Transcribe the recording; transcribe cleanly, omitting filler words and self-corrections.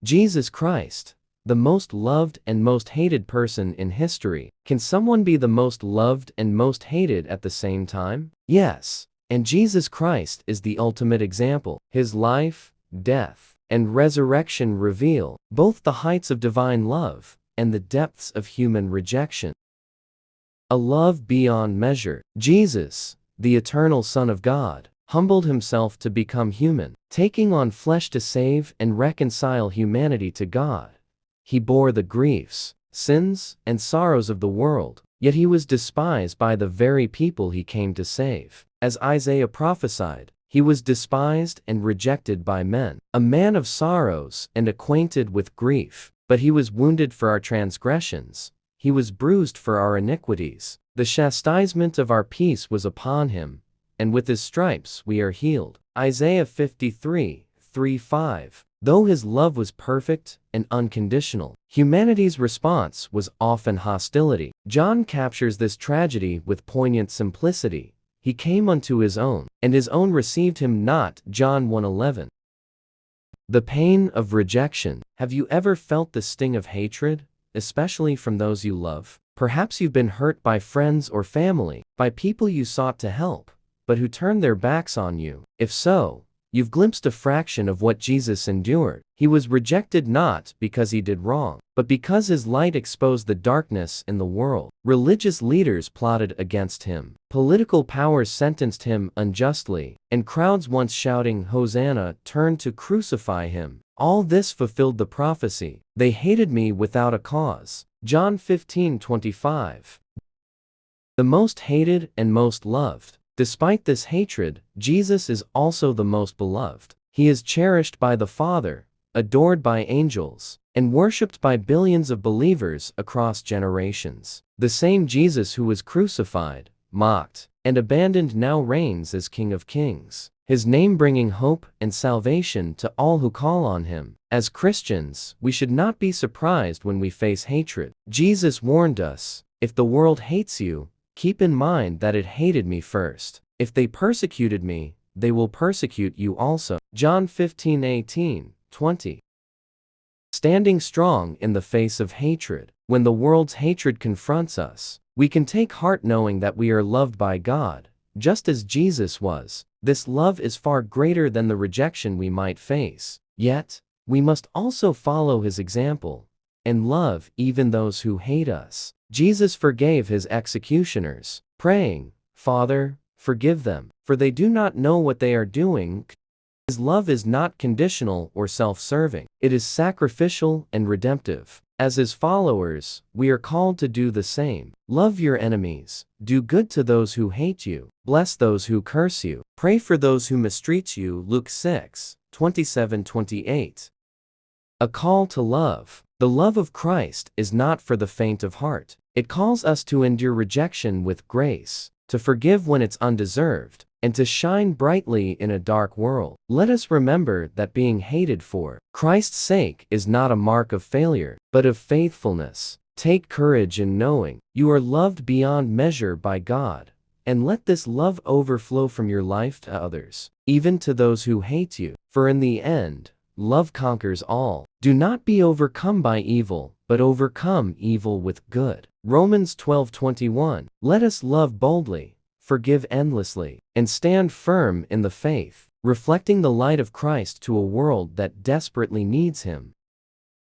Jesus Christ, the most loved and most hated person in history. Can someone be the most loved and most hated at the same time? Yes. And Jesus Christ is the ultimate example. His life, death, and resurrection reveal both the heights of divine love and the depths of human rejection. A love beyond measure. Jesus, the eternal Son of God, humbled himself to become human, taking on flesh to save and reconcile humanity to God. He bore the griefs, sins, and sorrows of the world, yet he was despised by the very people he came to save. As Isaiah prophesied, he was despised and rejected by men, a man of sorrows and acquainted with grief. But he was wounded for our transgressions, he was bruised for our iniquities. The chastisement of our peace was upon him, and with his stripes we are healed. Isaiah 53:3-5. Though his love was perfect and unconditional, humanity's response was often hostility. John captures this tragedy with poignant simplicity. He came unto his own, and his own received him not. John 1:11. The pain of rejection. Have you ever felt the sting of hatred, especially from those you love? Perhaps you've been hurt by friends or family, by people you sought to help, but who turned their backs on you. If so, you've glimpsed a fraction of what Jesus endured. He was rejected not because he did wrong, but because his light exposed the darkness in the world. Religious leaders plotted against him. Political powers sentenced him unjustly, and crowds once shouting, "Hosanna," turned to crucify him. All this fulfilled the prophecy. They hated me without a cause. John 15:25. The most hated and most loved. Despite this hatred, Jesus is also the most beloved. He is cherished by the Father, adored by angels, and worshipped by billions of believers across generations. The same Jesus who was crucified, mocked, and abandoned now reigns as King of Kings, his name bringing hope and salvation to all who call on him. As Christians, we should not be surprised when we face hatred. Jesus warned us, "If the world hates you, keep in mind that it hated me first. If they persecuted me, they will persecute you also." John 15:18-20. Standing strong in the face of hatred. When the world's hatred confronts us, we can take heart knowing that we are loved by God, just as Jesus was. This love is far greater than the rejection we might face. Yet, we must also follow his example and love even those who hate us. Jesus forgave his executioners, praying, "Father, forgive them, for they do not know what they are doing." His love is not conditional or self-serving. It is sacrificial and redemptive. As his followers, we are called to do the same. Love your enemies, do good to those who hate you, bless those who curse you, pray for those who mistreat you. Luke 6:27-28. A call to love. The love of Christ is not for the faint of heart. It calls us to endure rejection with grace, to forgive when it's undeserved, and to shine brightly in a dark world. Let us remember that being hated for Christ's sake is not a mark of failure, but of faithfulness. Take courage in knowing you are loved beyond measure by God, and let this love overflow from your life to others, even to those who hate you. For in the end, love conquers all. Do not be overcome by evil, but overcome evil with good. Romans 12:21. Let us love boldly, forgive endlessly, and stand firm in the faith, reflecting the light of Christ to a world that desperately needs him.